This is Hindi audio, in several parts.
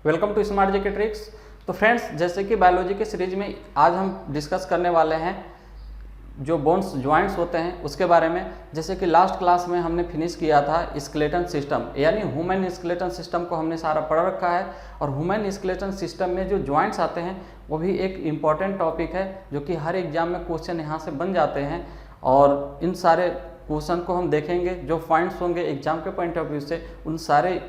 Welcome to smart GK tricks. तो फ्रेंड्स, जैसे कि बायोलॉजी के सीरीज में आज हम डिस्कस करने वाले हैं जो बोन्स ज्वाइंट्स होते हैं उसके बारे में। जैसे कि लास्ट क्लास में हमने फिनिश किया था स्केलेटन सिस्टम, यानी ह्यूमन स्केलेटन सिस्टम को हमने सारा पढ़ रखा है। और ह्यूमन स्केलेटन सिस्टम में जो ज्वाइंट्स आते हैं वो भी एक इम्पॉर्टेंट टॉपिक है जो कि हर एग्जाम में क्वेश्चन यहाँ से बन जाते हैं। और इन सारे क्वेश्चन को हम देखेंगे, जो पॉइंट्स होंगे एग्जाम के पॉइंट ऑफ व्यू से, उन सारे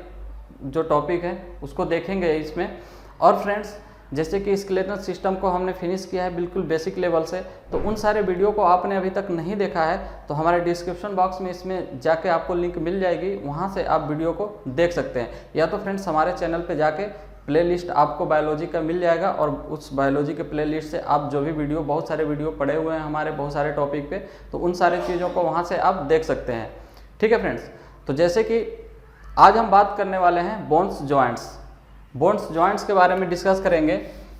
जो टॉपिक है उसको देखेंगे इसमें। और फ्रेंड्स, जैसे कि स्केलेटन सिस्टम को हमने फिनिश किया है बिल्कुल बेसिक लेवल से, तो उन सारे वीडियो को आपने अभी तक नहीं देखा है तो हमारे डिस्क्रिप्शन बॉक्स में इसमें जाके आपको लिंक मिल जाएगी, वहाँ से आप वीडियो को देख सकते हैं। या तो फ्रेंड्स हमारे चैनल पे जाके प्लेलिस्ट आपको बायोलॉजी का मिल जाएगा और उस बायोलॉजी के प्लेलिस्ट से आप जो भी वीडियो, बहुत सारे वीडियो पड़े हुए हैं हमारे बहुत सारे टॉपिक पे, तो उन सारी चीज़ों को वहाँ से आप देख सकते हैं। ठीक है फ्रेंड्स, तो जैसे कि आज हम बात करने वाले हैं बोन्स जॉइंट्स के बारे में डिस्कस करेंगे।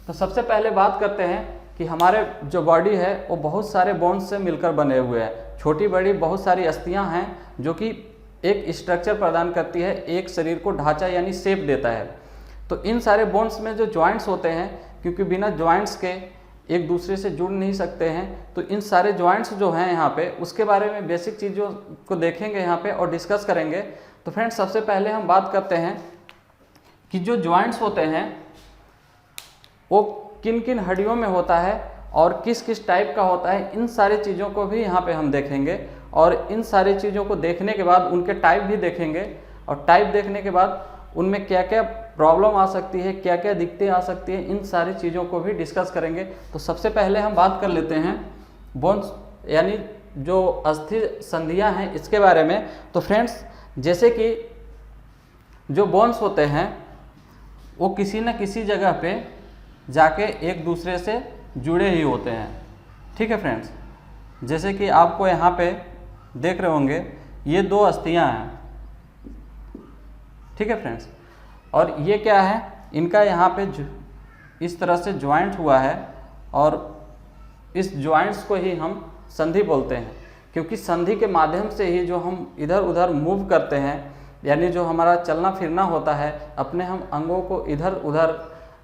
तो सबसे पहले बात करते हैं कि हमारे जो बॉडी है वो बहुत सारे बोन्स से मिलकर बने हुए हैं। छोटी बड़ी बहुत सारी अस्थियां हैं जो कि एक स्ट्रक्चर प्रदान करती है, एक शरीर को ढांचा यानी शेप देता है। तो इन सारे बोन्स में जो जॉइंट्स होते हैं, क्योंकि बिना जॉइंट्स के एक दूसरे से जुड़ नहीं सकते हैं, तो इन सारे जॉइंट्स जो हैं यहाँ पे उसके बारे में बेसिक चीज़ों को देखेंगे यहाँ पे और डिस्कस करेंगे। तो फ्रेंड्स, सबसे पहले हम बात करते हैं कि जो जॉइंट्स होते हैं वो किन किन हड्डियों में होता है और किस किस टाइप का होता है। इन सारी चीज़ों को भी यहाँ पे हम देखेंगे और इन सारी चीज़ों को देखने के बाद उनके टाइप भी देखेंगे। और टाइप देखने के बाद उनमें क्या क्या प्रॉब्लम आ सकती है, क्या क्या दिक्कतें आ सकती है, इन सारी चीज़ों को भी डिस्कस करेंगे। तो सबसे पहले हम बात कर लेते हैं बोन्स यानी जो अस्थि संधियाँ हैं इसके बारे में। तो फ्रेंड्स, जैसे कि जो बोन्स होते हैं वो किसी न किसी जगह पे जाके एक दूसरे से जुड़े ही होते हैं। ठीक है फ्रेंड्स, जैसे कि आपको यहाँ पे देख रहे होंगे ये दो अस्थियाँ हैं। ठीक है फ्रेंड्स, और ये क्या है, इनका यहाँ पे इस तरह से ज्वाइंट हुआ है और इस ज्वाइंट्स को ही हम संधि बोलते हैं, क्योंकि संधि के माध्यम से ही जो हम इधर उधर मूव करते हैं, यानी जो हमारा चलना फिरना होता है, अपने हम अंगों को इधर उधर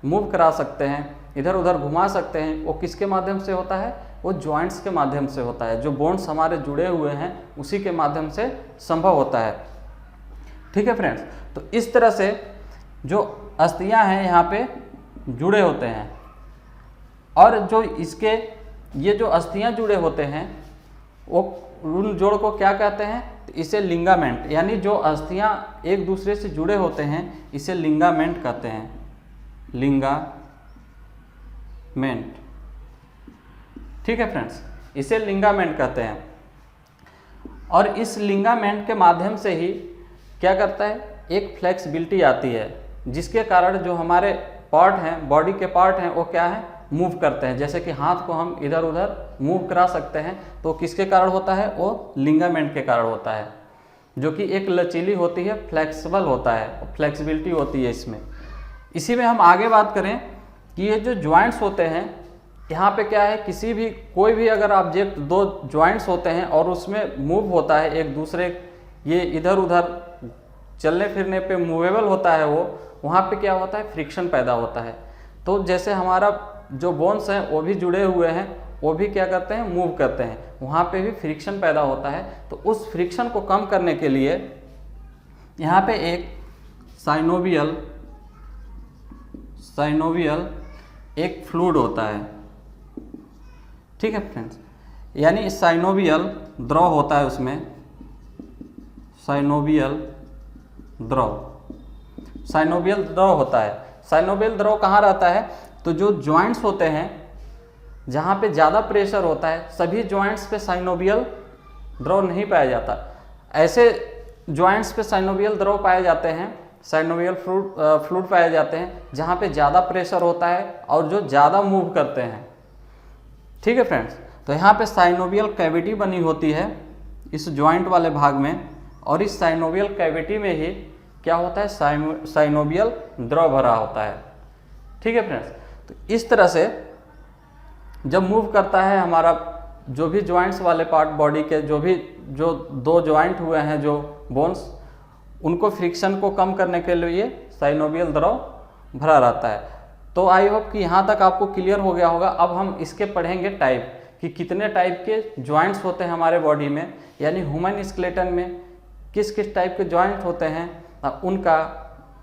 मूव करा सकते हैं, इधर उधर घुमा सकते हैं, वो किसके माध्यम से होता है, वो जॉइंट्स के माध्यम से होता है। जो बोन्स हमारे जुड़े हुए हैं उसी के माध्यम से संभव होता है। ठीक है फ्रेंड्स, तो इस तरह से जो अस्थियां हैं यहाँ पे जुड़े होते हैं। और जो इसके ये जो अस्थियां जुड़े होते हैं वो उन जोड़ को क्या कहते हैं, तो इसे लिंगामेंट, यानी जो अस्थियां एक दूसरे से जुड़े होते हैं इसे लिंगामेंट कहते हैं, लिंगामेंट। ठीक है फ्रेंड्स, इसे लिंगामेंट कहते हैं। और इस लिंगामेंट के माध्यम से ही क्या करता है, एक फ्लेक्सिबिलिटी आती है, जिसके कारण जो हमारे पार्ट हैं, बॉडी के पार्ट हैं, वो क्या है, मूव करते हैं। जैसे कि हाथ को हम इधर उधर मूव करा सकते हैं, तो किसके कारण होता है, वो लिंगामेंट के कारण होता है, जो कि एक लचीली होती है, फ्लेक्सिबल होता है, फ्लेक्सिबिलिटी होती है इसमें। इसी में हम आगे बात करें कि ये जो जॉइंट्स होते हैं, यहाँ पे क्या है, किसी भी कोई भी अगर ऑब्जेक्ट, दो जॉइंट्स होते हैं और उसमें मूव होता है एक दूसरे, ये इधर उधर चलने फिरने पे मूवेबल होता है, वो वहाँ पे क्या होता है, फ्रिक्शन पैदा होता है। तो जैसे हमारा जो बोन्स हैं वो भी जुड़े हुए हैं, वो भी क्या करते हैं, मूव करते हैं, वहाँ पे भी फ्रिक्शन पैदा होता है। तो उस फ्रिक्शन को कम करने के लिए यहाँ पे एक साइनोवियल एक फ्लूइड होता है। ठीक है फ्रेंड्स, यानी साइनोवियल द्रव होता है, उसमें साइनोवियल द्रव होता है। साइनोवियल द्रव कहाँ रहता है, तो जो जॉइंट्स होते हैं जहाँ पे ज़्यादा प्रेशर होता है, सभी जॉइंट्स पे साइनोवियल द्रव नहीं पाया जाता। ऐसे जॉइंट्स पे साइनोवियल द्रव पाए जाते हैं, साइनोवियल फ्लूइड पाए जाते हैं जहाँ पे ज़्यादा प्रेशर होता है और जो ज़्यादा मूव करते हैं। ठीक है फ्रेंड्स, तो यहाँ पे साइनोवियल कैविटी बनी होती है इस जॉइंट वाले भाग में, और इस साइनोवियल कैविटी में ही क्या होता है, साइनोवियल द्रव भरा होता है। ठीक है फ्रेंड्स, तो इस तरह से जब मूव करता है हमारा जो भी जॉइंट्स वाले पार्ट बॉडी के, जो दो जॉइंट हुए हैं जो बोन्स, उनको फ्रिक्शन को कम करने के लिए साइनोवियल द्रव भरा रहता है। तो आई होप कि यहाँ तक आपको क्लियर हो गया होगा। अब हम इसके पढ़ेंगे टाइप, कि कितने टाइप के जॉइंट्स होते हैं हमारे बॉडी में, यानी ह्यूमन स्केलेटन में किस किस टाइप के जॉइंट होते हैं, उनका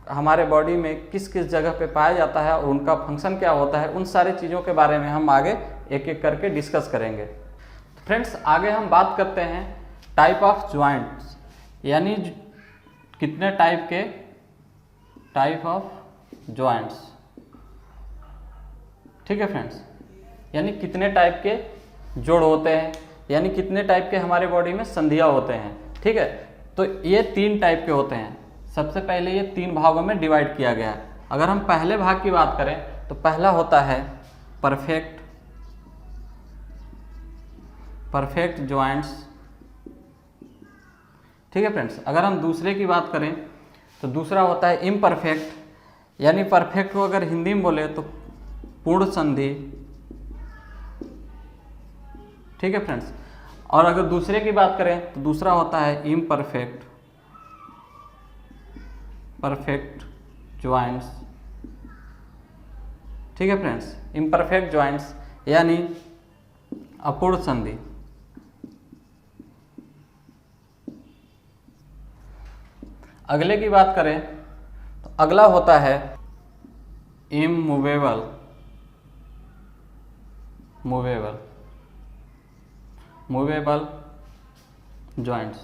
हमारे बॉडी में किस किस जगह पे पाया जाता है और उनका फंक्शन क्या होता है, उन सारी चीज़ों के बारे में हम आगे एक एक करके डिस्कस करेंगे। तो फ्रेंड्स आगे हम बात करते हैं टाइप ऑफ जॉइंट्स, यानी कितने टाइप के टाइप ऑफ जॉइंट्स। ठीक है फ्रेंड्स, यानी कितने टाइप के जोड़ होते हैं, यानी कितने टाइप के हमारे बॉडी में संधियाँ होते हैं। ठीक है, तो ये 3 टाइप के होते हैं। सबसे पहले ये 3 भागों में डिवाइड किया गया है। अगर हम पहले भाग की बात करें तो पहला होता है परफेक्ट जॉइंट्स। ठीक है फ्रेंड्स, अगर हम दूसरे की बात करें तो दूसरा होता है इम्परफेक्ट, यानी परफेक्ट को अगर हिंदी में बोले तो पूर्ण संधि। ठीक है फ्रेंड्स, और अगर दूसरे की बात करें तो दूसरा होता है इम्परफेक्ट जॉइंट्स। ठीक है फ्रेंड्स, इम्परफेक्ट जॉइंट्स यानी अपूर्ण संधि। अगले की बात करें तो अगला होता है इमूवेबल जॉइंट्स।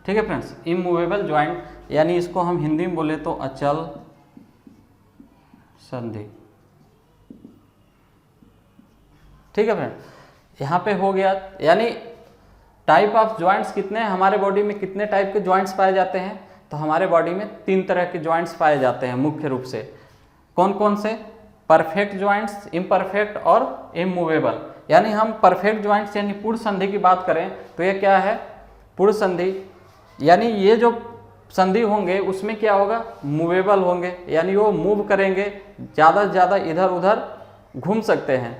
ठीक है फ्रेंड्स, इमूवेबल जॉइंट यानी इसको हम हिंदी में बोले तो अचल संधि। ठीक है फ्रेंड, यहाँ पे हो गया, यानी टाइप ऑफ जॉइंट्स कितने हैं हमारे बॉडी में, कितने टाइप के जॉइंट्स पाए जाते हैं। तो हमारे बॉडी में 3 तरह के जॉइंट्स पाए जाते हैं मुख्य रूप से। कौन कौन से? परफेक्ट जॉइंट्स, इम्परफेक्ट और इमूवेबल। यानी हम परफेक्ट जॉइंट्स यानी पूर्ण संधि की बात करें तो ये क्या है? पूर्ण संधि, यानी ये जो संधि होंगे उसमें क्या होगा? मूवेबल होंगे, यानी वो मूव करेंगे, ज़्यादा से ज़्यादा इधर उधर घूम सकते हैं।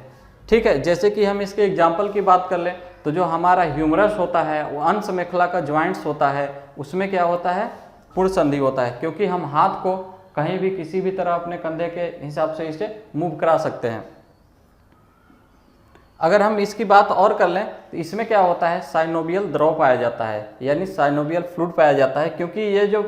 ठीक है, जैसे कि हम इसके एग्जाम्पल की बात कर लें तो जो हमारा ह्यूमरस होता है, वो अंश मेखला का जॉइंट्स होता है, उसमें क्या होता है? पूर्ण संधि होता है, क्योंकि हम हाथ को कहीं भी किसी भी तरह अपने कंधे के हिसाब से इसे मूव करा सकते हैं। अगर हम इसकी बात और कर लें तो इसमें क्या होता है? साइनोवियल द्रव पाया जाता है, यानी साइनोवियल फ्लूइड पाया जाता है, क्योंकि ये जो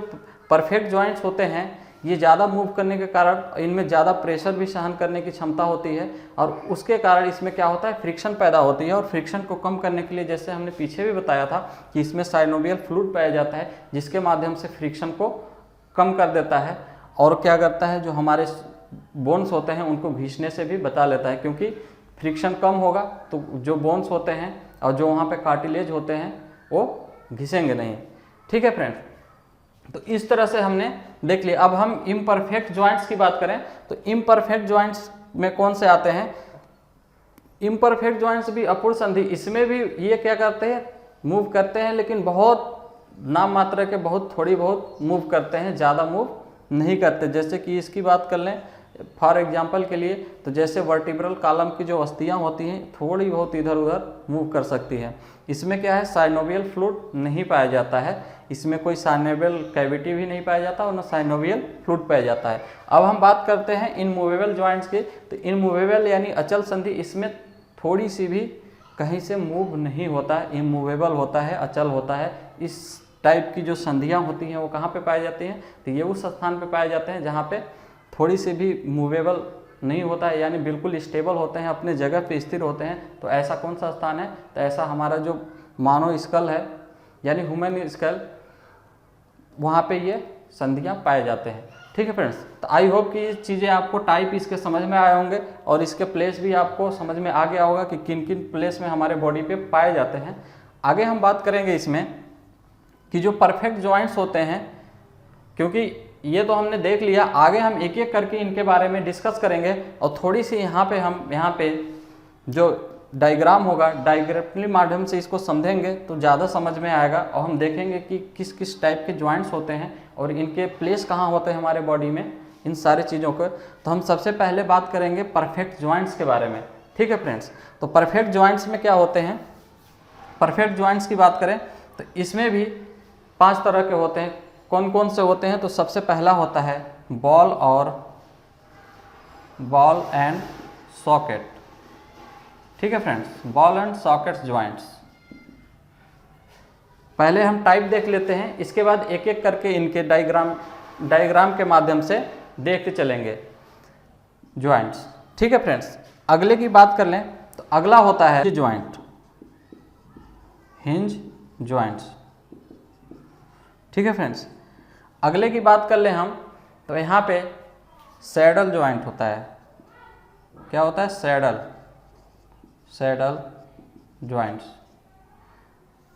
परफेक्ट जॉइंट्स होते हैं ये ज़्यादा मूव करने के कारण इनमें ज़्यादा प्रेशर भी सहन करने की क्षमता होती है, और उसके कारण इसमें क्या होता है? फ्रिक्शन पैदा होती है। और फ्रिक्शन को कम करने के लिए, जैसे हमने पीछे भी बताया था कि इसमें साइनोवियल फ्लूइड पाया जाता है, जिसके माध्यम से फ्रिक्शन को कम कर देता है, और क्या करता है? जो हमारे बोन्स होते हैं उनको घिसने से भी बचा लेता है, क्योंकि फ्रिक्शन कम होगा तो जो बोन्स होते हैं और जो वहाँ पे कार्टिलेज होते हैं वो घिसेंगे नहीं। ठीक है फ्रेंड्स, तो इस तरह से हमने देख लिया। अब हम इम्परफेक्ट जॉइंट्स की बात करें तो इम्परफेक्ट जॉइंट्स में कौन से आते हैं? इम्परफेक्ट जॉइंट्स भी अपूर्ण संधि, इसमें भी ये क्या करते हैं? मूव करते हैं, लेकिन बहुत नाम मात्रा के, बहुत थोड़ी बहुत मूव करते हैं, ज़्यादा मूव नहीं करते। जैसे कि इसकी बात कर लें फॉर एग्जांपल के लिए, तो जैसे वर्टिब्रल कॉलम की जो अस्थियां होती हैं थोड़ी बहुत इधर उधर मूव कर सकती हैं। इसमें क्या है? साइनोवियल फ्लूइड नहीं पाया जाता है, इसमें कोई साइनोवियल कैविटी भी नहीं पाया जाता और न साइनोवियल फ्लूइड पाया जाता है। अब हम बात करते हैं इनमूवेबल जॉइंट्स की। तो इनमूवेबल यानी अचल संधि, इसमें थोड़ी सी भी कहीं से मूव नहीं होता है, इमूवेबल होता है, अचल होता है। इस टाइप की जो संधियाँ होती हैं वो कहाँ पे पाई जाती हैं? तो ये उस स्थान पे पाए जाते हैं जहाँ पे थोड़ी सी भी मूवेबल नहीं होता है, यानी बिल्कुल स्टेबल होते हैं, अपने जगह पे स्थिर होते हैं। तो ऐसा कौन सा स्थान है? तो ऐसा हमारा जो मानव स्कल है, यानी ह्यूमन स्कल, वहाँ पे ये संधियाँ पाए जाते हैं। ठीक है फ्रेंड्स, तो आई होप कि ये चीज़ें आपको टाइप इसके समझ में आए होंगे, और इसके प्लेस भी आपको समझ में आ गया होगा कि किन किन प्लेस में हमारे बॉडी पे पाए जाते हैं। आगे हम बात करेंगे इसमें कि जो परफेक्ट जॉइंट्स होते हैं, क्योंकि ये तो हमने देख लिया, आगे हम एक एक करके इनके बारे में डिस्कस करेंगे, और थोड़ी सी यहाँ पे जो डायग्राम होगा, डायग्राम के माध्यम से इसको समझेंगे तो ज़्यादा समझ में आएगा, और हम देखेंगे कि किस किस टाइप के जॉइंट्स होते हैं और इनके प्लेस कहाँ होते हैं हमारे बॉडी में, इन सारी चीज़ों को। तो हम सबसे पहले बात करेंगे परफेक्ट जॉइंट्स के बारे में। ठीक है फ्रेंड्स, तो परफेक्ट जॉइंट्स में क्या होते हैं? परफेक्ट जॉइंट्स की बात करें तो इसमें भी 5 तरह के होते हैं। कौन कौन से होते हैं? तो सबसे पहला होता है बॉल एंड सॉकेट। ठीक है friends, ball and socket joints. पहले हम टाइप देख लेते हैं, इसके बाद एक एक करके इनके डायग्राम के माध्यम से देखते चलेंगे ज्वाइंट्स। ठीक है फ्रेंड्स, अगले की बात कर लें तो अगला होता है ज्वाइंट, हिंज ज्वाइंट्स। ठीक है फ्रेंड्स, अगले की बात कर लें हम तो यहाँ पे सैडल ज्वाइंट होता है। क्या होता है? Saddle joints.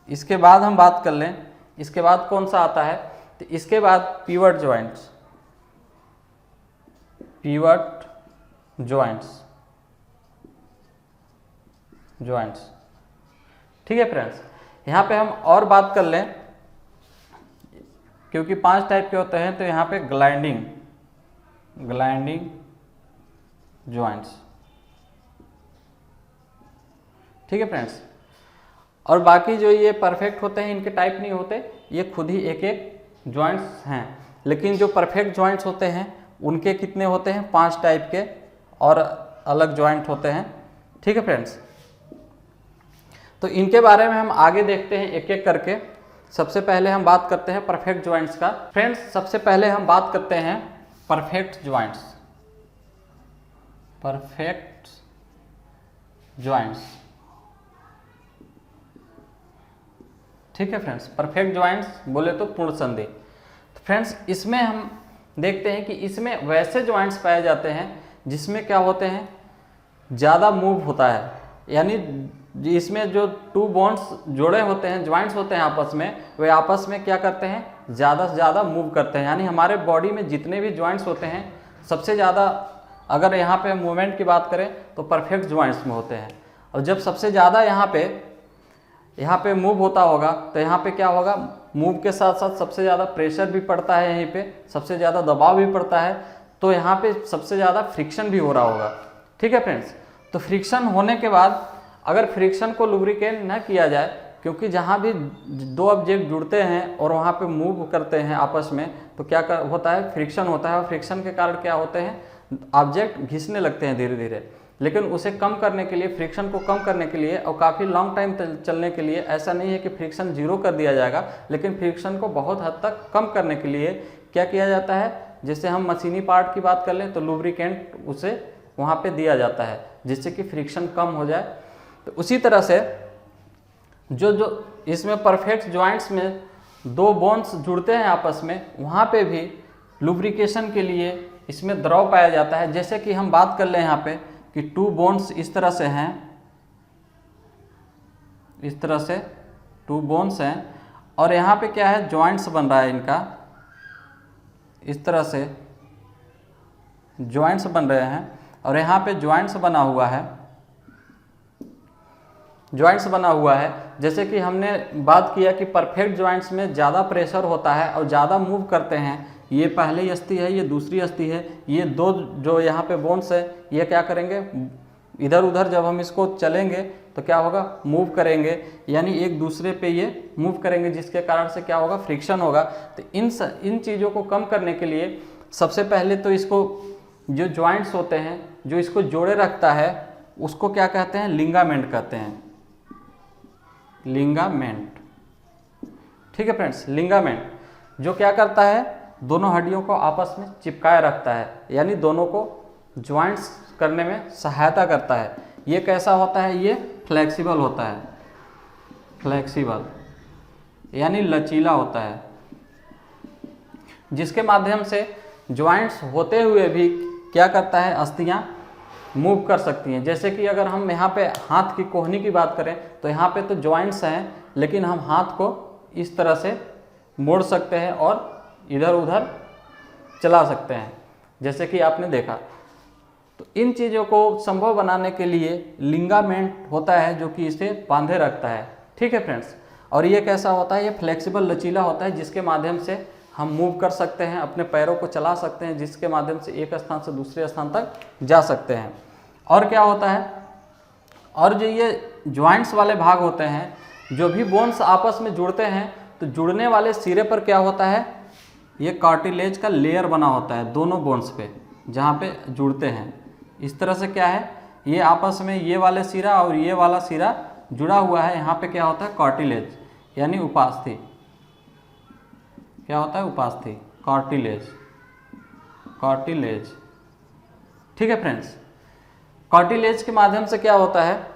इसके बाद हम बात कर लें, इसके बाद कौन सा आता है? तो इसके बाद पिवट ज्वाइंट्स, ठीक है फ्रेंड्स। यहाँ पे हम और बात कर लें, क्योंकि 5 टाइप के होते हैं, तो यहाँ पे ग्लाइंडिंग ज्वाइंट्स। ठीक है फ्रेंड्स, और बाकी जो ये परफेक्ट होते हैं इनके टाइप नहीं होते, ये खुद ही एक एक ज्वाइंट्स हैं। लेकिन जो परफेक्ट ज्वाइंट्स होते हैं उनके कितने होते हैं? 5 टाइप के और अलग ज्वाइंट होते हैं। ठीक है फ्रेंड्स, तो इनके बारे में हम आगे देखते हैं एक एक करके। सबसे पहले हम बात करते हैं परफेक्ट ज्वाइंट्स का। फ्रेंड्स, सबसे पहले हम बात करते हैं परफेक्ट ज्वाइंट्स। ठीक है फ्रेंड्स, परफेक्ट ज्वाइंट्स बोले तो पूर्ण संधि। तो फ्रेंड्स, इसमें हम देखते हैं कि इसमें वैसे ज्वाइंट्स पाए जाते हैं जिसमें क्या होते हैं? ज़्यादा मूव होता है, यानी इसमें जो 2 बोन्स जोड़े होते हैं, ज्वाइंट्स होते हैं आपस में, वे आपस में क्या करते हैं? ज़्यादा से ज़्यादा मूव करते हैं। यानी हमारे बॉडी में जितने भी ज्वाइंट्स होते हैं सबसे ज़्यादा, अगर यहाँ पे मूवमेंट की बात करें तो परफेक्ट ज्वाइंट्स में होते हैं। और जब सबसे ज़्यादा यहाँ पे मूव होता होगा तो यहाँ पे क्या होगा? मूव के साथ साथ सबसे ज़्यादा प्रेशर भी पड़ता है, यहीं पे सबसे ज़्यादा दबाव भी पड़ता है, तो यहाँ पे सबसे ज़्यादा फ्रिक्शन भी हो रहा होगा। ठीक है फ्रेंड्स, तो फ्रिक्शन होने के बाद अगर फ्रिक्शन को लुब्रिकेट न किया जाए, क्योंकि जहाँ भी 2 ऑब्जेक्ट जुड़ते हैं और वहाँ पे मूव करते हैं आपस में, तो क्या होता है? फ्रिक्शन होता है। और फ्रिक्शन के कारण क्या होते हैं? ऑब्जेक्ट घिसने लगते हैं धीरे धीरे। लेकिन उसे कम करने के लिए, फ्रिक्शन को कम करने के लिए और काफ़ी लॉन्ग टाइम चलने के लिए, ऐसा नहीं है कि फ्रिक्शन 0 कर दिया जाएगा, लेकिन फ्रिक्शन को बहुत हद तक कम करने के लिए क्या किया जाता है? जैसे हम मशीनी पार्ट की बात कर लें तो लुब्रिकेंट उसे वहाँ पे दिया जाता है, जिससे कि फ्रिक्शन कम हो जाए। तो उसी तरह से जो इसमें परफेक्ट ज्वाइंट्स में 2 बोन्स जुड़ते हैं आपस में, वहाँ पे भी लुब्रिकेशन के लिए इसमें द्रव पाया जाता है। जैसे कि हम बात कर लें यहाँ पे कि 2 बोन्स इस तरह से हैं, इस तरह से 2 बोन्स हैं, और यहाँ पे क्या है? ज्वाइंट्स बन रहा है इनका, इस तरह से ज्वाइंट्स बन रहे हैं। और यहाँ पे ज्वाइंट्स बना हुआ है, जैसे कि हमने बात किया कि परफेक्ट ज्वाइंट्स में ज़्यादा प्रेशर होता है और ज़्यादा मूव करते हैं। ये पहली अस्थि है, ये दूसरी अस्थि है, ये 2 जो यहाँ पे बोन्स है, ये क्या करेंगे? इधर उधर जब हम इसको चलेंगे तो क्या होगा? मूव करेंगे, यानी एक दूसरे पे ये मूव करेंगे, जिसके कारण से क्या होगा? फ्रिक्शन होगा। तो इन चीज़ों को कम करने के लिए सबसे पहले तो इसको, जो ज्वाइंट्स होते हैं जो इसको जोड़े रखता है, उसको क्या कहते हैं? लिगामेंट कहते हैं, लिगामेंट। ठीक है फ्रेंड्स, लिगामेंट जो क्या करता है? दोनों हड्डियों को आपस में चिपकाए रखता है, यानी दोनों को ज्वाइंट्स करने में सहायता करता है। ये कैसा होता है? ये फ्लेक्सिबल होता है, फ्लेक्सिबल यानी लचीला होता है, जिसके माध्यम से ज्वाइंट्स होते हुए भी क्या करता है? अस्थियां मूव कर सकती हैं। जैसे कि अगर हम यहाँ पे हाथ की कोहनी की बात करें तो यहाँ पे तो ज्वाइंट्स हैं, लेकिन हम हाथ को इस तरह से मोड़ सकते हैं और इधर उधर चला सकते हैं, जैसे कि आपने देखा। तो इन चीज़ों को संभव बनाने के लिए लिगामेंट होता है, जो कि इसे बांधे रखता है। ठीक है फ्रेंड्स, और ये कैसा होता है? ये फ्लेक्सिबल लचीला होता है, जिसके माध्यम से हम मूव कर सकते हैं, अपने पैरों को चला सकते हैं, जिसके माध्यम से एक स्थान से दूसरे स्थान तक जा सकते हैं। और क्या होता है? और जो ये ज्वाइंट्स वाले भाग होते हैं, जो भी बोन्स आपस में जुड़ते हैं, तो जुड़ने वाले सिरे पर क्या होता है? ये कार्टिलेज का लेयर बना होता है दोनों बोन्स पे जहाँ पे जुड़ते हैं। इस तरह से क्या है, ये आपस में ये वाले सिरा और ये वाला सिरा जुड़ा हुआ है। यहाँ पे क्या होता है, कार्टिलेज यानी उपास्थि। क्या होता है, उपास्थि, कार्टिलेज, कार्टिलेज। ठीक है फ्रेंड्स, कार्टिलेज के माध्यम से क्या होता है,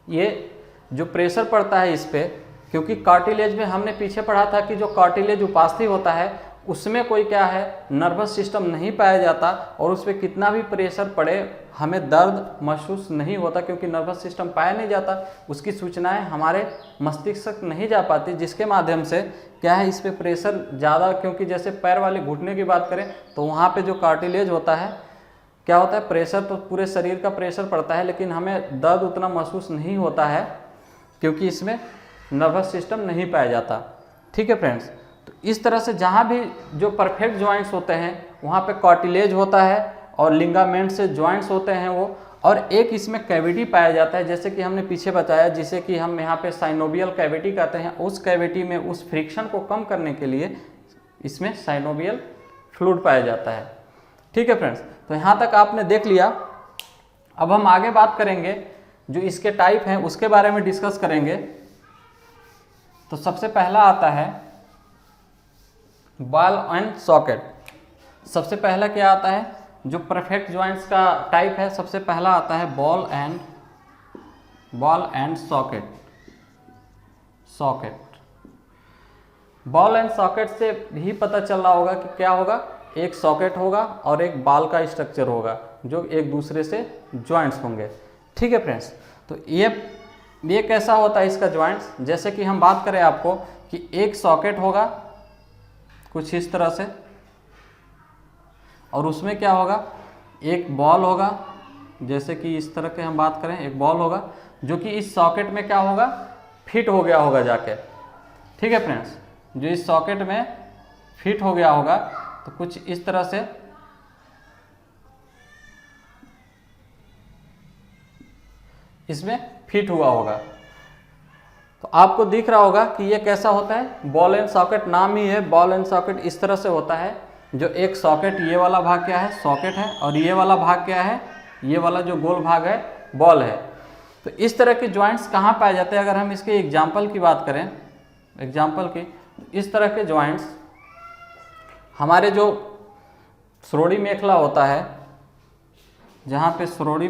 ये जो प्रेशर पड़ता है इस पे, क्योंकि कार्टिलेज में हमने पीछे पढ़ा था कि जो कार्टिलेज उपास्थि होता है उसमें कोई क्या है, नर्वस सिस्टम नहीं पाया जाता और उस पर कितना भी प्रेशर पड़े हमें दर्द महसूस नहीं होता, क्योंकि नर्वस सिस्टम पाया नहीं जाता, उसकी सूचनाएं हमारे मस्तिष्क तक नहीं जा पाती, जिसके माध्यम से क्या है, इस पर प्रेशर ज़्यादा, क्योंकि जैसे पैर वाले घुटने की बात करें तो वहाँ पे जो कार्टिलेज होता है क्या होता है, प्रेशर तो पूरे शरीर का प्रेशर पड़ता है, लेकिन हमें दर्द उतना महसूस नहीं होता है क्योंकि इसमें नर्वस सिस्टम नहीं पाया जाता। ठीक है फ्रेंड्स, तो इस तरह से जहाँ भी जो परफेक्ट जॉइंट्स होते हैं वहाँ पे कार्टिलेज होता है और लिगामेंट से जॉइंट्स होते हैं वो, और एक इसमें कैविटी पाया जाता है, जैसे कि हमने पीछे बताया, जिसे कि हम यहाँ पे साइनोवियल कैविटी कहते हैं। उस कैविटी में उस फ्रिक्शन को कम करने के लिए इसमें साइनोवियल फ्लूइड पाया जाता है। ठीक है फ्रेंड्स, तो यहाँ तक आपने देख लिया। अब हम आगे बात करेंगे, जो इसके टाइप हैं उसके बारे में डिस्कस करेंगे। तो सबसे पहला आता है बॉल एंड सॉकेट। सबसे पहला क्या आता है, जो परफेक्ट जॉइंट्स का टाइप है, सबसे पहला आता है ball and socket. Socket, ball and socket से भी पता चल रहा होगा कि क्या होगा, एक सॉकेट होगा और एक बॉल का स्ट्रक्चर होगा जो एक दूसरे से जॉइंट्स होंगे। ठीक है फ्रेंड्स, तो ये कैसा होता है इसका जॉइंट्स, जैसे कि हम बात करें आपको कि एक सॉकेट होगा कुछ इस तरह से, और उसमें क्या होगा, एक बॉल होगा, जैसे कि इस तरह के हम बात करें, एक बॉल होगा जो कि इस सॉकेट में क्या होगा, फिट हो गया होगा जाके। ठीक है फ्रेंड्स, जो इस सॉकेट में फिट हो गया होगा, तो कुछ इस तरह से इसमें फिट हुआ होगा। तो आपको दिख रहा होगा कि ये कैसा होता है, बॉल एंड सॉकेट, नाम ही है बॉल एंड सॉकेट। इस तरह से होता है, जो एक सॉकेट, ये वाला भाग क्या है, सॉकेट है, और ये वाला भाग क्या है, ये वाला जो गोल भाग है, बॉल है। तो इस तरह के जॉइंट्स कहाँ पाए जाते हैं, अगर हम इसके एग्जाम्पल की बात करें, एग्जाम्पल की, इस तरह के जॉइंट्स हमारे जो श्रोणि मेखला होता है, जहाँ पे श्रोणि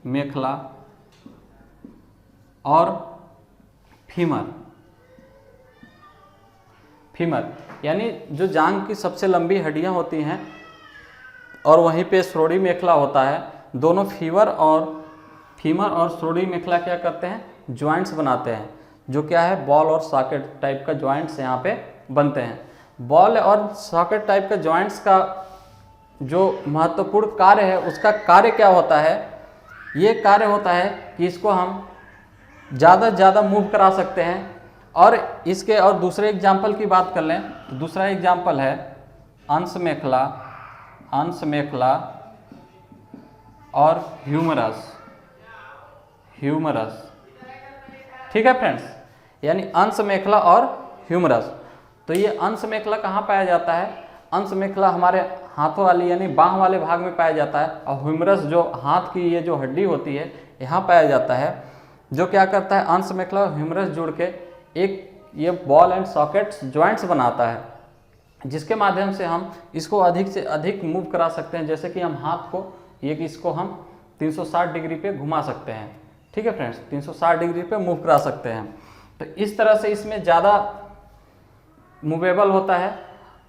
मेखला और फीमर यानी जो जांघ की सबसे लंबी हड्डियां होती हैं, और वहीं पे श्रोणि मेखला होता है, दोनों फीमर और श्रोणि मेखला क्या करते हैं, जॉइंट्स बनाते हैं, जो क्या है, बॉल और सॉकेट टाइप का जॉइंट्स यहाँ पे बनते हैं। बॉल और सॉकेट टाइप का जॉइंट्स का जो महत्वपूर्ण कार्य है, उसका कार्य क्या होता है, ये कार्य होता है कि इसको हम ज़्यादा से ज़्यादा मूव करा सकते हैं। और इसके और दूसरे एग्जाम्पल की बात कर लें, तो दूसरा एग्जाम्पल है अंश मेखला और ह्यूमरस। ठीक है फ्रेंड्स, यानी अंश मेखला और ह्यूमरस। तो ये अंश मेखला कहाँ पाया जाता है, अंश मेखला हमारे हाथों वाली यानी बाह वाले भाग में पाया जाता है, और ह्यूमरस जो हाथ की ये जो हड्डी होती है यहाँ पाया जाता है, जो क्या करता है, अंश मेखला और ह्यूमरस जुड़ के एक ये बॉल एंड सॉकेट्स जॉइंट्स बनाता है, जिसके माध्यम से हम इसको अधिक से अधिक मूव करा सकते हैं। जैसे कि हम हाथ को इसको हम 360 डिग्री पे घुमा सकते हैं। ठीक है फ्रेंड्स, 360 डिग्री पे मूव करा सकते हैं। तो इस तरह से इसमें ज़्यादा मूवेबल होता है,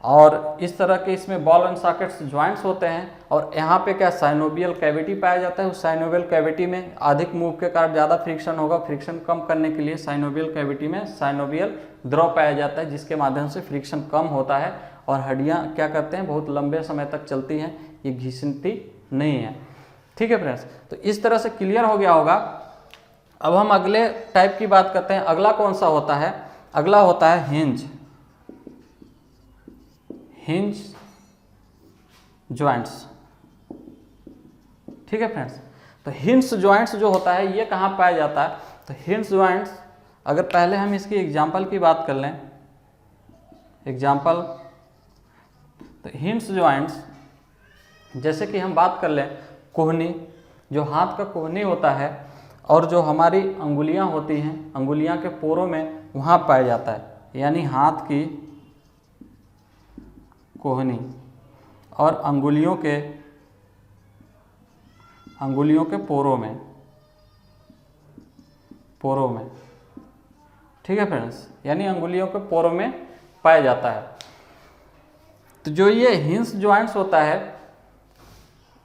और इस तरह के इसमें बॉल एंड सॉकेट्स जॉइंट्स होते हैं। और यहाँ पे क्या, साइनोवियल कैविटी पाया जाता है, उस साइनोवियल कैविटी में अधिक मूव के कारण ज़्यादा फ्रिक्शन होगा। फ्रिक्शन कम करने के लिए साइनोवियल कैविटी में साइनोवियल द्रव पाया जाता है, जिसके माध्यम से फ्रिक्शन कम होता है और हड्डियाँ क्या करते हैं, बहुत लंबे समय तक चलती हैं, ये घिसती नहीं है। ठीक है फ्रेंड्स, तो इस तरह से क्लियर हो गया होगा। अब हम अगले टाइप की बात करते हैं। अगला कौन सा होता है, अगला होता है हिंज जॉइंट्स। ठीक है फ्रेंड्स, तो हिंज जॉइंट्स जो होता है ये कहाँ पाया जाता है, तो हिंज जॉइंट्स अगर पहले हम इसकी एग्जाम्पल की बात कर लें, एग्जाम्पल, तो हिंज जॉइंट्स, जैसे कि हम बात कर लें कोहनी, जो हाथ का कोहनी होता है और जो हमारी अंगुलियां होती हैं, अंगुलियां के पोरों में वहाँ पाया जाता है, यानी हाथ की कोहनी और अंगुलियों के पोरों में, ठीक है फ्रेंड्स, यानी अंगुलियों के पोरों में पाया जाता है। तो जो ये हिंज जॉइंट्स होता है,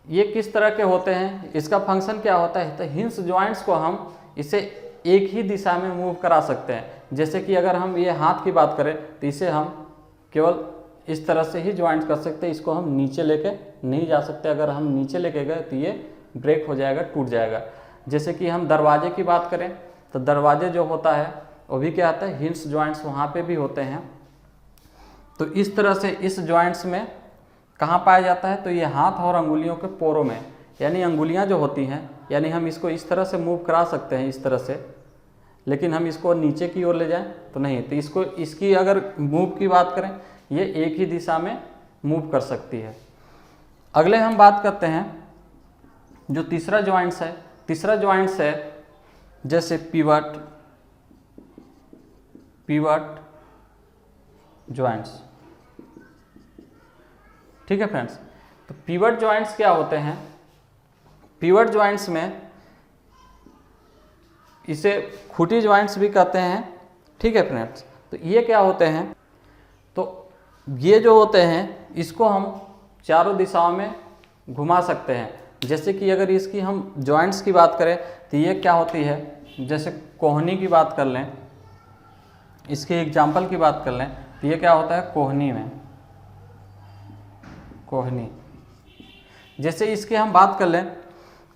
ये किस तरह के होते हैं, इसका फंक्शन क्या होता है? तो हिंज जॉइंट्स को हम इसे एक ही दिशा में मूव करा सकते हैं। जैसे कि अगर हम ये हाथ की बात करें तो इसे हम केवल इस तरह से ही ज्वाइंट कर सकते हैं, इसको हम नीचे लेके नहीं जा सकते। अगर हम नीचे लेके गए तो ये ब्रेक हो जाएगा, टूट जाएगा। जैसे कि हम दरवाजे की बात करें तो दरवाजे जो होता है वो भी क्या आता है, हिंज जॉइंट्स वहाँ पे भी होते हैं। तो इस तरह से इस जॉइंट्स में कहाँ पाया जाता है? तो ये हाथ और अंगुलियों के पोरों में, यानी अंगुलियाँ जो होती हैं, यानी हम इसको इस तरह से मूव करा सकते हैं, इस तरह से, लेकिन हम इसको नीचे की ओर ले जाएं तो नहीं। तो इसको, इसकी अगर मूव की बात करें, ये एक ही दिशा में मूव कर सकती है। अगले हम बात करते हैं जो तीसरा जॉइंट्स है। तीसरा जॉइंट्स है जैसे पिवट जॉइंट्स, ठीक है फ्रेंड्स। तो पिवट जॉइंट्स क्या होते हैं? पिवट जॉइंट्स में इसे खूंटी जॉइंट्स भी कहते हैं, ठीक है फ्रेंड्स। तो ये क्या होते हैं? तो ये जो होते हैं इसको हम चारों दिशाओं में घुमा सकते हैं। जैसे कि अगर इसकी हम जॉइंट्स की बात करें तो ये क्या होती है, जैसे कोहनी की बात कर लें, इसके एग्जाम्पल की बात कर लें तो ये क्या होता है, कोहनी में, कोहनी। जैसे इसकी हम बात कर लें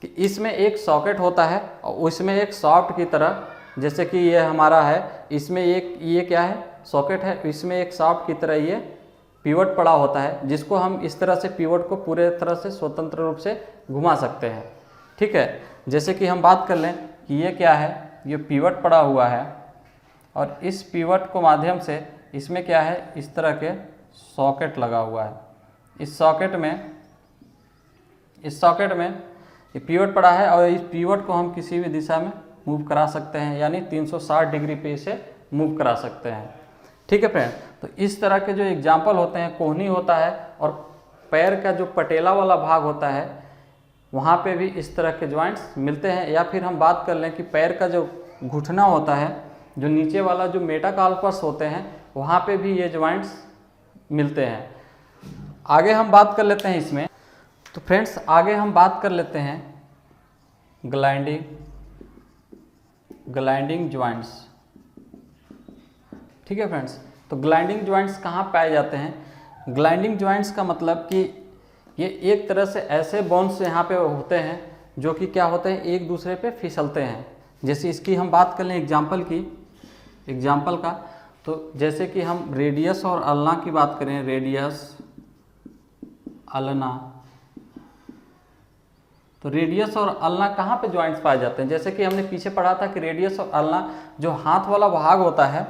कि इसमें एक सॉकेट होता है और उसमें एक सॉफ्ट की तरह, जैसे कि ये हमारा है, इसमें एक ये क्या है, सॉकेट है, इसमें एक सॉफ्ट की तरह ये पिवट पड़ा होता है, जिसको हम इस तरह से पिवट को पूरे तरह से स्वतंत्र रूप से घुमा सकते हैं, ठीक है। जैसे कि हम बात कर लें कि ये क्या है, ये पिवट पड़ा हुआ है और इस पिवट को माध्यम से इसमें क्या है, इस तरह के सॉकेट लगा हुआ है। इस सॉकेट में ये पिवट पड़ा है और इस पिवट को हम किसी भी दिशा में मूव करा सकते हैं, यानी 360 डिग्री पे इसे मूव करा सकते हैं, ठीक है फ्रेंड। तो इस तरह के जो एग्जाम्पल होते हैं, कोहनी होता है और पैर का जो पटेला वाला भाग होता है वहाँ पे भी इस तरह के जॉइंट्स मिलते हैं। या फिर हम बात कर लें कि पैर का जो घुटना होता है, जो नीचे वाला जो मेटाकार्पस होते हैं, वहाँ पे भी ये जॉइंट्स मिलते हैं। आगे हम बात कर लेते हैं इसमें, तो फ्रेंड्स आगे हम बात कर लेते हैं ग्लाइडिंग जॉइंट्स, ठीक है फ्रेंड्स। तो ग्लाइडिंग जॉइंट्स कहाँ पाए जाते हैं? ग्लाइडिंग जॉइंट्स का मतलब कि ये एक तरह से ऐसे बोन्स यहाँ पे होते हैं जो कि क्या होते हैं, एक दूसरे पे फिसलते हैं। जैसे इसकी हम बात कर लें एग्जाम्पल का, तो जैसे कि हम रेडियस और अल्ना की बात करें, रेडियस अल्ना, तो रेडियस और अल्ना कहाँ पे जॉइंट्स पाए जाते हैं? जैसे कि हमने पीछे पढ़ा था कि रेडियस और अल्ना, जो हाथ वाला भाग होता है,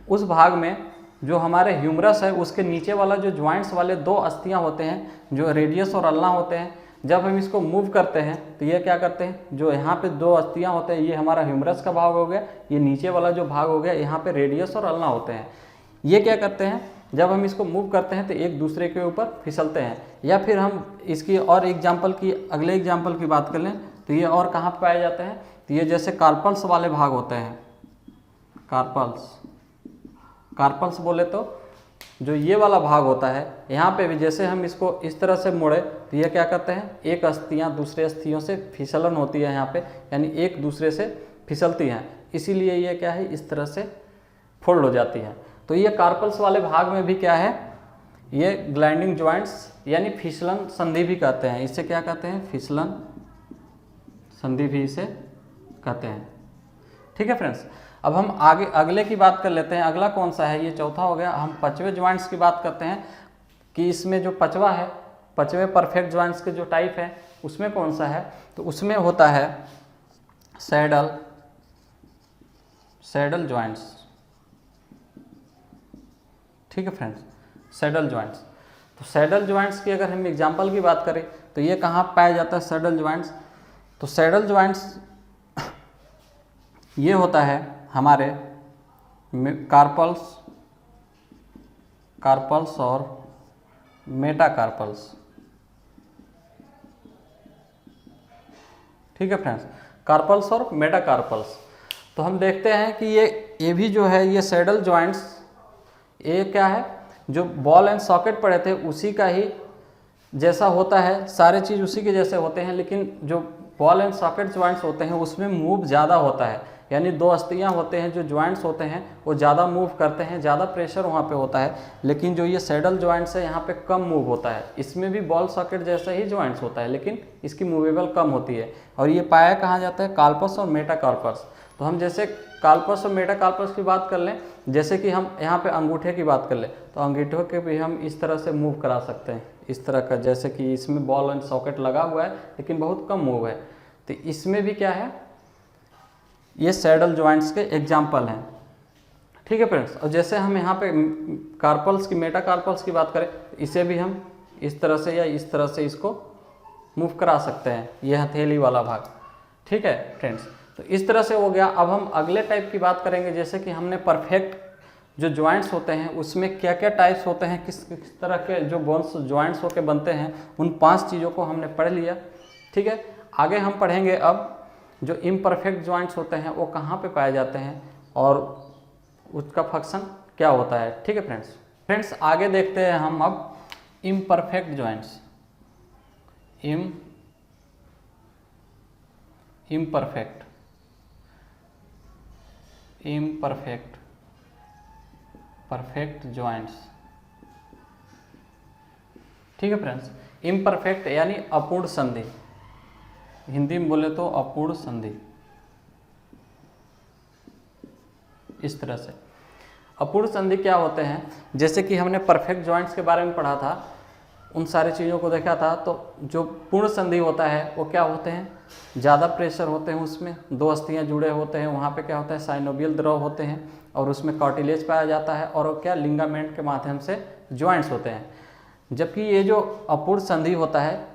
उस भाग में जो हमारे ह्यूमरस है उसके नीचे वाला जो जॉइंट्स वाले दो अस्थियां होते हैं, जो रेडियस और अल्ना होते हैं, जब हम इसको मूव करते हैं तो ये क्या करते हैं, जो यहाँ पे दो अस्थियां होते हैं, ये हमारा ह्यूमरस का भाग हो गया, ये नीचे वाला जो भाग हो गया, यहाँ पे रेडियस और अल्ना होते हैं। ये क्या करते हैं, जब हम इसको मूव करते हैं तो एक दूसरे के ऊपर फिसलते हैं। या फिर हम इसकी और अगले एग्जाम्पल की बात कर लें तो ये और कहाँ पाए जाते हैं, तो ये जैसे कार्पल्स वाले भाग होते हैं, कार्पल्स बोले तो जो ये वाला भाग होता है, यहाँ पे भी जैसे हम इसको इस तरह से मोड़े तो ये क्या करते हैं, एक अस्थियाँ दूसरे अस्थियों से फिसलन होती है यहाँ पे, यानी एक दूसरे से फिसलती हैं, इसीलिए ये क्या है, इस तरह से फोल्ड हो जाती है। तो ये कार्पल्स वाले भाग में भी क्या है, ये ग्लाइडिंग जॉइंट्स यानी फिसलन संधि भी कहते हैं। इसे क्या कहते हैं, फिसलन संधि भी इसे कहते हैं, ठीक है फ्रेंड्स। अब हम आगे अगले की बात कर लेते हैं। अगला कौन सा है, ये चौथा हो गया। हम पांचवें जॉइंट्स की बात करते हैं कि इसमें जो पांचवा है, पांचवें परफेक्ट जॉइंट्स के जो टाइप है उसमें कौन सा है, तो उसमें होता है सैडल सैडल जॉइंट्स। ठीक है फ्रेंड्स, सैडल जॉइंट्स। तो सैडल जॉइंट्स की अगर हम एग्जांपल की बात करें तो ये कहाँ पाया जाता है सैडल जॉइंट्स? तो सैडल जॉइंट्स ये होता है हमारे कार्पल्स और मेटाकार्पल्स। ठीक है फ्रेंड्स, कार्पल्स और मेटाकार्पल्स। तो हम देखते हैं कि ये भी जो है ये सैडल जॉइंट्स, ये क्या है, जो बॉल एंड सॉकेट पड़े थे उसी का ही जैसा होता है, सारे चीज़ उसी के जैसे होते हैं, लेकिन जो बॉल एंड सॉकेट जॉइंट्स होते हैं उसमें मूव ज़्यादा होता है। यानी दो अस्थियाँ होते हैं, जो जॉइंट्स होते हैं वो ज़्यादा मूव करते हैं, ज़्यादा प्रेशर वहाँ पे होता है। लेकिन जो ये सैडल जॉइंट्स है यहाँ पे कम मूव होता है। इसमें भी बॉल सॉकेट जैसा ही जॉइंट्स होता है, लेकिन इसकी मूवेबल कम होती है। और ये पाया कहाँ जाता है? कार्पस और मेटाकार्पस। तो हम जैसे कार्पस और मेटाकार्पस की बात कर लें, जैसे कि हम यहाँ पे अंगूठे की बात कर लें, तो अंगूठे के भी हम इस तरह से मूव करा सकते हैं, इस तरह का, जैसे कि इसमें बॉल एंड सॉकेट लगा हुआ है लेकिन बहुत कम मूव है। तो इसमें भी क्या है, ये सैडल जॉइंट्स के एग्जाम्पल हैं। ठीक है फ्रेंड्स, और जैसे हम यहाँ पे कार्पल्स की, मेटाकार्पल्स की बात करें, इसे भी हम इस तरह से या इस तरह से इसको मूव करा सकते हैं, ये हथेली वाला भाग। ठीक है फ्रेंड्स, तो इस तरह से हो गया। अब हम अगले टाइप की बात करेंगे, जैसे कि हमने परफेक्ट जो जॉइंट्स होते हैं उसमें क्या क्या टाइप्स होते हैं, किस किस तरह के जो बोन्स जॉइंट्स होके बनते हैं, उन 5 चीज़ों को हमने पढ़ लिया। ठीक है, आगे हम पढ़ेंगे अब जो इम्परफेक्ट जॉइंट्स होते हैं वो कहाँ पे पाए जाते हैं और उसका फंक्शन क्या होता है। ठीक है फ्रेंड्स, आगे देखते हैं हम अब इम्परफेक्ट जॉइंट्स। Perfect joints. ठीक है फ्रेंड्स, इम्परफेक्ट यानी अपूर्ण संधि, हिंदी में बोले तो अपूर्ण संधि। इस तरह से अपूर्ण संधि क्या होते हैं, जैसे कि हमने परफेक्ट जॉइंट्स के बारे में पढ़ा था, उन सारी चीज़ों को देखा था। तो जो पूर्ण संधि होता है वो क्या होते हैं, ज़्यादा प्रेशर होते हैं, उसमें दो अस्थियाँ जुड़े होते हैं, वहाँ पे क्या होता है, साइनोवियल द्रव होते हैं और उसमें कार्टिलेज पाया जाता है, और क्या लिगामेंट के माध्यम से जॉइंट्स होते हैं। जबकि ये जो अपूर्ण संधि होता है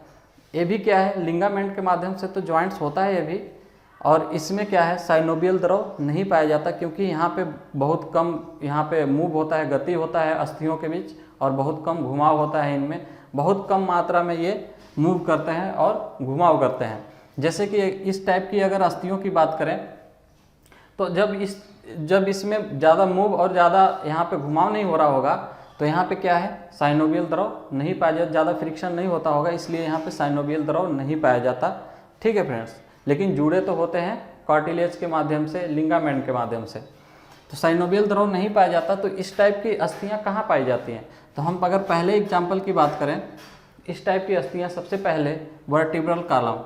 ये भी क्या है, लिगामेंट के माध्यम से तो जॉइंट्स होता है ये भी, और इसमें क्या है, साइनोवियल द्रव नहीं पाया जाता, क्योंकि यहाँ पे बहुत कम यहाँ पे मूव होता है, गति होता है अस्थियों के बीच, और बहुत कम घुमाव होता है इनमें, बहुत कम मात्रा में ये मूव करते हैं और घुमाव करते हैं। जैसे कि इस टाइप की अगर अस्थियों की बात करें, तो जब इसमें ज़्यादा मूव और ज़्यादा यहाँ पे घुमाव नहीं हो रहा होगा, तो यहाँ पे क्या है, साइनोवियल द्रव नहीं पाया जाता, ज़्यादा फ्रिक्शन नहीं होता होगा, इसलिए यहाँ पे साइनोवियल द्रव नहीं पाया जाता। ठीक है फ्रेंड्स, लेकिन जुड़े तो होते हैं कार्टिलेज के माध्यम से, लिगामेंट के माध्यम से। तो साइनोवियल द्रव नहीं पाया जाता। तो इस टाइप की अस्थियाँ कहाँ पाई जाती हैं, तो हम अगर पहले एग्जाम्पल की बात करें, इस टाइप की अस्थियाँ सबसे पहले वर्टिब्रल कॉलम।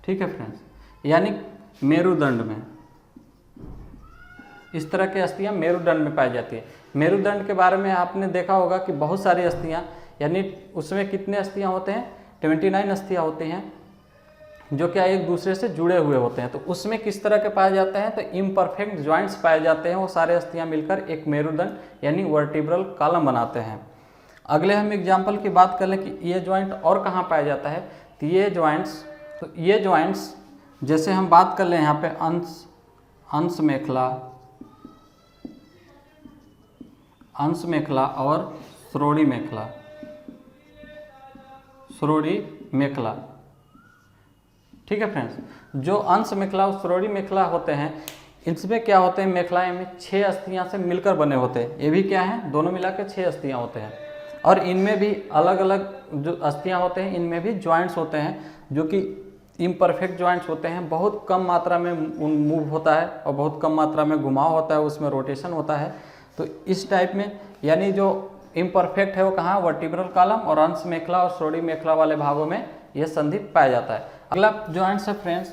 ठीक है फ्रेंड्स, यानी मेरुदंड में, इस तरह की अस्थियाँ मेरुदंड में पाई जाती है। मेरुदंड के बारे में आपने देखा होगा कि बहुत सारी अस्थियाँ, यानी उसमें कितने अस्थियाँ होते हैं, 29 अस्थियाँ होती हैं, जो क्या एक दूसरे से जुड़े हुए होते हैं। तो उसमें किस तरह के पाए जाते हैं, तो इम्परफेक्ट जॉइंट्स पाए जाते हैं। वो सारे अस्थियाँ मिलकर एक मेरुदंड यानी वर्टिब्रल कॉलम बनाते हैं। अगले हम एग्जाम्पल की बात कर लें कि ये जॉइंट और कहाँ पाया जाता है, तो ये जॉइंट्स जैसे हम बात कर लें यहाँ पे अंश मेखला और श्रोणि मेखला। ठीक है फ्रेंड्स, जो अंश मेखला और श्रोणि मेखला होते हैं, इसमें क्या होते हैं, मेखलाएं में 6 अस्थियां से मिलकर बने होते हैं। ये भी क्या है, दोनों मिलाकर 6 अस्थियां होते हैं, और इनमें भी अलग अलग जो अस्थियां होते हैं, इनमें भी जॉइंट्स होते हैं, जो कि इम्परफेक्ट जॉइंट्स होते हैं। बहुत कम मात्रा में मूव होता है और बहुत कम मात्रा में घुमाव होता है, उसमें रोटेशन होता है। तो इस टाइप में, यानी जो इम्परफेक्ट है वो कहाँ, वर्टिब्रल कॉलम और अंश मेखला और श्रोणि मेखला वाले भागों में यह संधि पाया जाता है। अगला जॉइंट्स है फ्रेंड्स,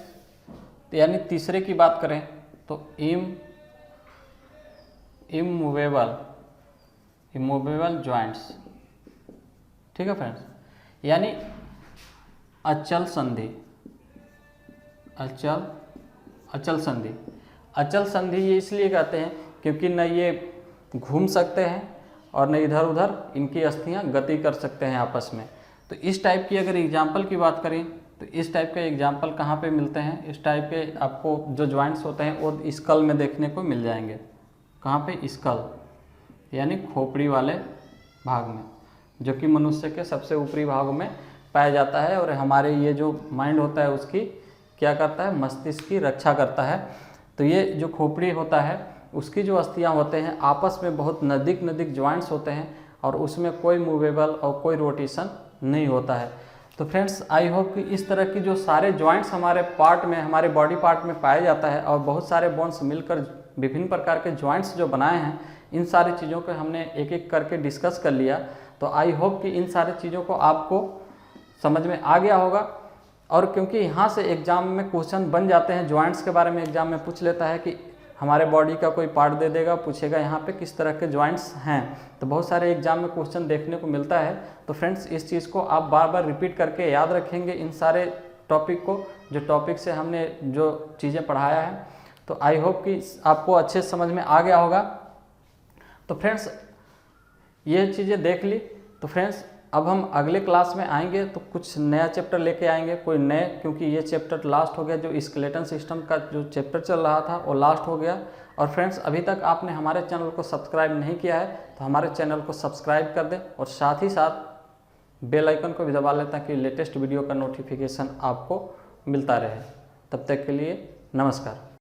यानी तीसरे की बात करें तो इमूवेबल जॉइंट्स। ठीक है फ्रेंड्स, यानी अचल संधि। अचल संधि, अचल संधि ये इसलिए कहते हैं क्योंकि न ये घूम सकते हैं और न इधर उधर इनकी अस्थियां गति कर सकते हैं आपस में। तो इस टाइप की अगर एग्जाम्पल की बात करें तो इस टाइप के एग्जाम्पल कहाँ पे मिलते हैं, इस टाइप के आपको जो ज्वाइंट्स होते हैं वो स्कल में देखने को मिल जाएंगे। कहाँ पे? स्कल, यानी खोपड़ी वाले भाग में, जो कि मनुष्य के सबसे ऊपरी भाग में पाया जाता है और हमारे ये जो माइंड होता है उसकी क्या करता है, मस्तिष्क की रक्षा करता है। तो ये जो खोपड़ी होता है उसकी जो अस्थियां होते हैं आपस में बहुत नज़दीक ज्वाइंट्स होते हैं और उसमें कोई मूवेबल और कोई रोटेशन नहीं होता है। तो फ्रेंड्स आई होप कि इस तरह की जो सारे ज्वाइंट्स हमारे पार्ट में, हमारे बॉडी पार्ट में पाया जाता है और बहुत सारे बोन्स मिलकर विभिन्न प्रकार के ज्वाइंट्स जो बनाए हैं, इन सारी चीज़ों को हमने एक एक करके डिस्कस कर लिया। तो आई होप कि इन सारी चीज़ों को आपको समझ में आ गया होगा। और क्योंकि यहाँ से एग्जाम में क्वेश्चन बन जाते हैं, ज्वाइंट्स के बारे में एग्जाम में पूछ लेता है कि हमारे बॉडी का कोई पार्ट दे देगा, पूछेगा यहाँ पे किस तरह के ज्वाइंट्स हैं, तो बहुत सारे एग्जाम में क्वेश्चन देखने को मिलता है। तो फ्रेंड्स इस चीज़ को आप बार बार रिपीट करके याद रखेंगे, इन सारे टॉपिक को, जो टॉपिक से हमने जो चीज़ें पढ़ाया है। तो आई होप कि आपको अच्छे से समझ में आ गया होगा। तो फ्रेंड्स ये चीज़ें देख ली। तो फ्रेंड्स अब हम अगले क्लास में आएंगे तो कुछ नया चैप्टर लेके आएंगे, कोई नए, क्योंकि ये चैप्टर लास्ट हो गया, जो स्केलेटन सिस्टम का जो चैप्टर चल रहा था वो लास्ट हो गया। और फ्रेंड्स अभी तक आपने हमारे चैनल को सब्सक्राइब नहीं किया है तो हमारे चैनल को सब्सक्राइब कर दें और साथ ही साथ बेल आइकन को भी दबा लें ताकि लेटेस्ट वीडियो का नोटिफिकेशन आपको मिलता रहे। तब तक के लिए नमस्कार।